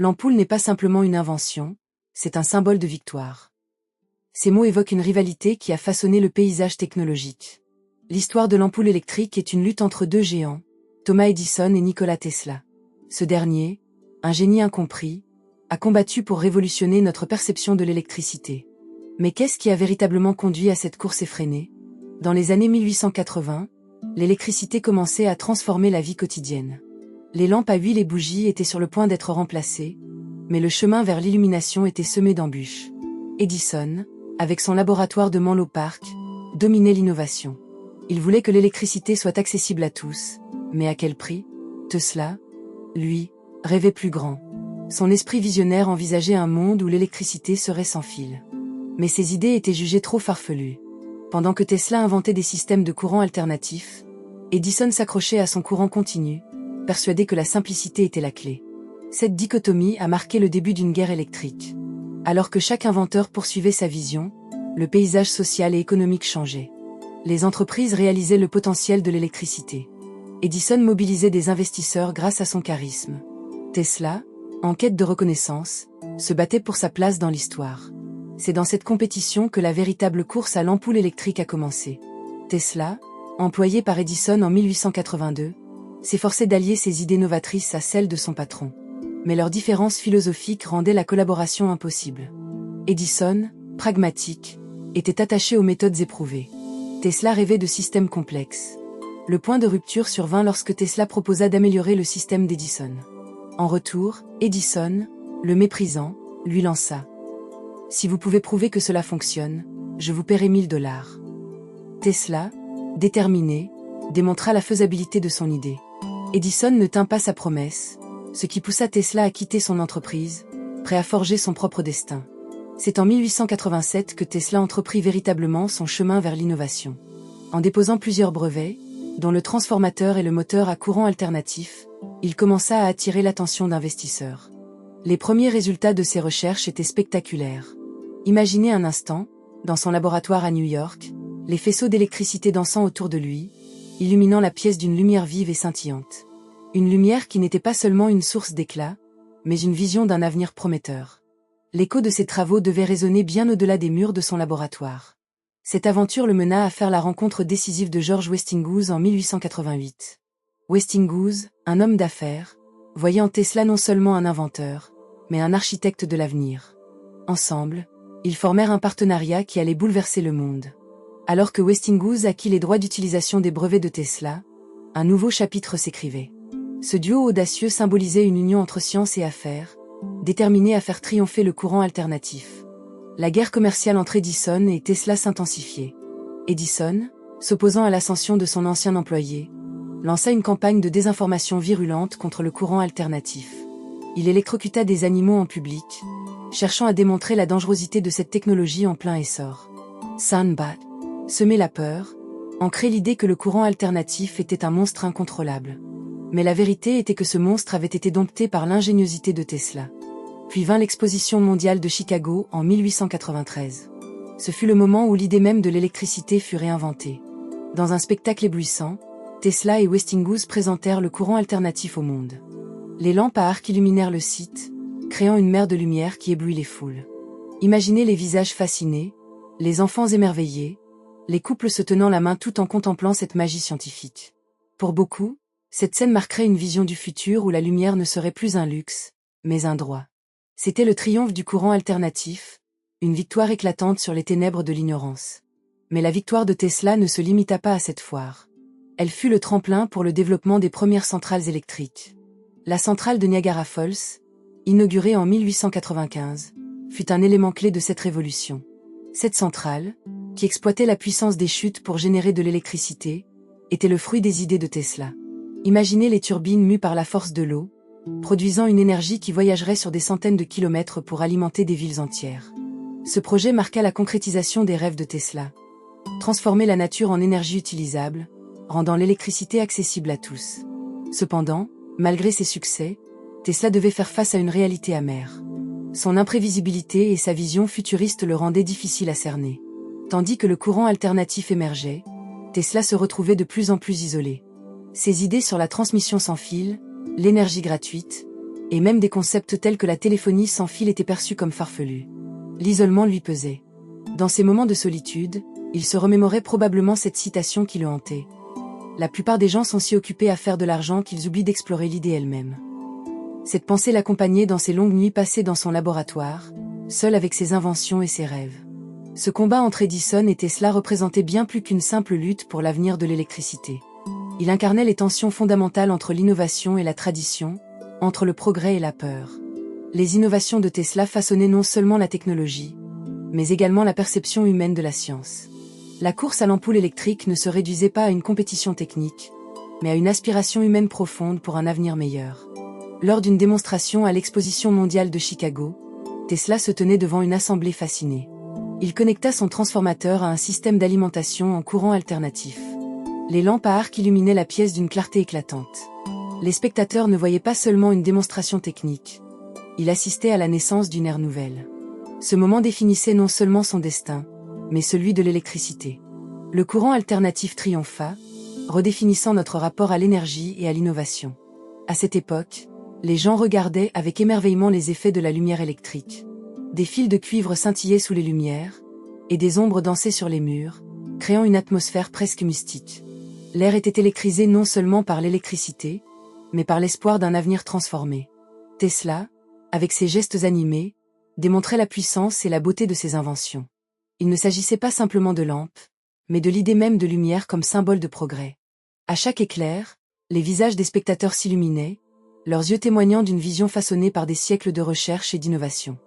L'ampoule n'est pas simplement une invention, c'est un symbole de victoire. Ces mots évoquent une rivalité qui a façonné le paysage technologique. L'histoire de l'ampoule électrique est une lutte entre deux géants, Thomas Edison et Nikola Tesla. Ce dernier, un génie incompris, a combattu pour révolutionner notre perception de l'électricité. Mais qu'est-ce qui a véritablement conduit à cette course effrénée? Dans les années 1880, l'électricité commençait à transformer la vie quotidienne. Les lampes à huile et bougies étaient sur le point d'être remplacées, mais le chemin vers l'illumination était semé d'embûches. Edison, avec son laboratoire de Menlo Park, dominait l'innovation. Il voulait que l'électricité soit accessible à tous, mais à quel prix? Tesla, lui, rêvait plus grand. Son esprit visionnaire envisageait un monde où l'électricité serait sans fil. Mais ses idées étaient jugées trop farfelues. Pendant que Tesla inventait des systèmes de courant alternatifs, Edison s'accrochait à son courant continu, persuadé que la simplicité était la clé. Cette dichotomie a marqué le début d'une guerre électrique. Alors que chaque inventeur poursuivait sa vision, le paysage social et économique changeait. Les entreprises réalisaient le potentiel de l'électricité. Edison mobilisait des investisseurs grâce à son charisme. Tesla, en quête de reconnaissance, se battait pour sa place dans l'histoire. C'est dans cette compétition que la véritable course à l'ampoule électrique a commencé. Tesla, employé par Edison en 1882, s'efforçait d'allier ses idées novatrices à celles de son patron. Mais leurs différences philosophiques rendaient la collaboration impossible. Edison, pragmatique, était attaché aux méthodes éprouvées. Tesla rêvait de systèmes complexes. Le point de rupture survint lorsque Tesla proposa d'améliorer le système d'Edison. En retour, Edison, le méprisant, lui lança: « Si vous pouvez prouver que cela fonctionne, je vous paierai $1000. » Tesla, déterminé, démontra la faisabilité de son idée. Edison ne tint pas sa promesse, ce qui poussa Tesla à quitter son entreprise, prêt à forger son propre destin. C'est en 1887 que Tesla entreprit véritablement son chemin vers l'innovation. En déposant plusieurs brevets, dont le transformateur et le moteur à courant alternatif, il commença à attirer l'attention d'investisseurs. Les premiers résultats de ses recherches étaient spectaculaires. Imaginez un instant, dans son laboratoire à New York, les faisceaux d'électricité dansant autour de lui, illuminant la pièce d'une lumière vive et scintillante. Une lumière qui n'était pas seulement une source d'éclat, mais une vision d'un avenir prometteur. L'écho de ses travaux devait résonner bien au-delà des murs de son laboratoire. Cette aventure le mena à faire la rencontre décisive de George Westinghouse en 1888. Westinghouse, un homme d'affaires, voyait en Tesla non seulement un inventeur, mais un architecte de l'avenir. Ensemble, ils formèrent un partenariat qui allait bouleverser le monde. Alors que Westinghouse acquit les droits d'utilisation des brevets de Tesla, un nouveau chapitre s'écrivait. Ce duo audacieux symbolisait une union entre science et affaires, déterminée à faire triompher le courant alternatif. La guerre commerciale entre Edison et Tesla s'intensifiait. Edison, s'opposant à l'ascension de son ancien employé, lança une campagne de désinformation virulente contre le courant alternatif. Il électrocuta des animaux en public, cherchant à démontrer la dangerosité de cette technologie en plein essor. Sandbad, semer la peur, ancrait l'idée que le courant alternatif était un monstre incontrôlable. Mais la vérité était que ce monstre avait été dompté par l'ingéniosité de Tesla. Puis vint l'exposition mondiale de Chicago en 1893. Ce fut le moment où l'idée même de l'électricité fut réinventée. Dans un spectacle éblouissant, Tesla et Westinghouse présentèrent le courant alternatif au monde. Les lampes à arc illuminèrent le site, créant une mer de lumière qui éblouit les foules. Imaginez les visages fascinés, les enfants émerveillés, les couples se tenant la main tout en contemplant cette magie scientifique. Pour beaucoup, cette scène marquerait une vision du futur où la lumière ne serait plus un luxe, mais un droit. C'était le triomphe du courant alternatif, une victoire éclatante sur les ténèbres de l'ignorance. Mais la victoire de Tesla ne se limita pas à cette foire. Elle fut le tremplin pour le développement des premières centrales électriques. La centrale de Niagara Falls, inaugurée en 1895, fut un élément clé de cette révolution. Cette centrale, qui exploitait la puissance des chutes pour générer de l'électricité, était le fruit des idées de Tesla. Imaginez les turbines mues par la force de l'eau, produisant une énergie qui voyagerait sur des centaines de kilomètres pour alimenter des villes entières. Ce projet marqua la concrétisation des rêves de Tesla. Transformer la nature en énergie utilisable, rendant l'électricité accessible à tous. Cependant, malgré ses succès, Tesla devait faire face à une réalité amère. Son imprévisibilité et sa vision futuriste le rendaient difficile à cerner. Tandis que le courant alternatif émergeait, Tesla se retrouvait de plus en plus isolé. Ses idées sur la transmission sans fil, l'énergie gratuite, Et même des concepts tels que la téléphonie sans fil étaient perçus comme farfelus. L'isolement lui pesait. Dans ces moments de solitude, il se remémorait probablement cette citation qui le hantait. La plupart des gens sont si occupés à faire de l'argent qu'ils oublient d'explorer l'idée elle-même. Cette pensée l'accompagnait dans ses longues nuits passées dans son laboratoire, seul avec ses inventions et ses rêves. Ce combat entre Edison et Tesla représentait bien plus qu'une simple lutte pour l'avenir de l'électricité. Il incarnait les tensions fondamentales entre l'innovation et la tradition, entre le progrès et la peur. Les innovations de Tesla façonnaient non seulement la technologie, mais également la perception humaine de la science. La course à l'ampoule électrique ne se réduisait pas à une compétition technique, mais à une aspiration humaine profonde pour un avenir meilleur. Lors d'une démonstration à l'exposition mondiale de Chicago, Tesla se tenait devant une assemblée fascinée. Il connecta son transformateur à un système d'alimentation en courant alternatif. Les lampes à arc illuminaient la pièce d'une clarté éclatante. Les spectateurs ne voyaient pas seulement une démonstration technique. Ils assistaient à la naissance d'une ère nouvelle. Ce moment définissait non seulement son destin, mais celui de l'électricité. Le courant alternatif triompha, redéfinissant notre rapport à l'énergie et à l'innovation. À cette époque, les gens regardaient avec émerveillement les effets de la lumière électrique. Des fils de cuivre scintillaient sous les lumières, et des ombres dansaient sur les murs, créant une atmosphère presque mystique. L'air était électrisé non seulement par l'électricité, mais par l'espoir d'un avenir transformé. Tesla, avec ses gestes animés, démontrait la puissance et la beauté de ses inventions. Il ne s'agissait pas simplement de lampes, mais de l'idée même de lumière comme symbole de progrès. À chaque éclair, les visages des spectateurs s'illuminaient, leurs yeux témoignant d'une vision façonnée par des siècles de recherche et d'innovation.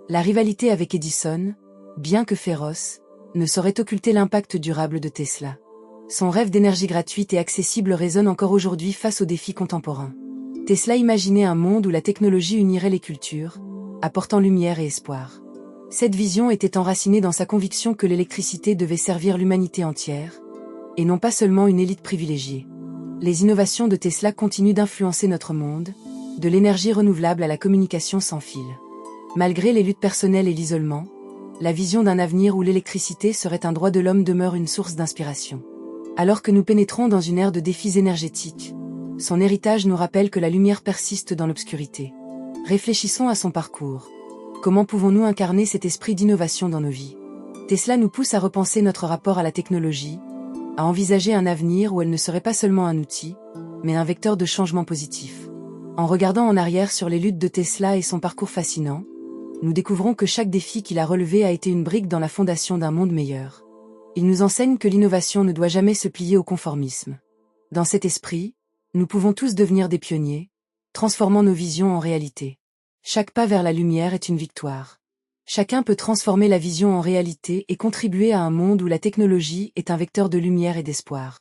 La rivalité avec Edison, bien que féroce, ne saurait occulter l'impact durable de Tesla. Son rêve d'énergie gratuite et accessible résonne encore aujourd'hui face aux défis contemporains. Tesla imaginait un monde où la technologie unirait les cultures, apportant lumière et espoir. Cette vision était enracinée dans sa conviction que l'électricité devait servir l'humanité entière, et non pas seulement une élite privilégiée. Les innovations de Tesla continuent d'influencer notre monde, de l'énergie renouvelable à la communication sans fil. Malgré les luttes personnelles et l'isolement, la vision d'un avenir où l'électricité serait un droit de l'homme demeure une source d'inspiration. Alors que nous pénétrons dans une ère de défis énergétiques, son héritage nous rappelle que la lumière persiste dans l'obscurité. Réfléchissons à son parcours. Comment pouvons-nous incarner cet esprit d'innovation dans nos vies? Tesla nous pousse à repenser notre rapport à la technologie, à envisager un avenir où elle ne serait pas seulement un outil, mais un vecteur de changement positif. En regardant en arrière sur les luttes de Tesla et son parcours fascinant, nous découvrons que chaque défi qu'il a relevé a été une brique dans la fondation d'un monde meilleur. Il nous enseigne que l'innovation ne doit jamais se plier au conformisme. Dans cet esprit, nous pouvons tous devenir des pionniers, transformant nos visions en réalité. Chaque pas vers la lumière est une victoire. Chacun peut transformer la vision en réalité et contribuer à un monde où la technologie est un vecteur de lumière et d'espoir.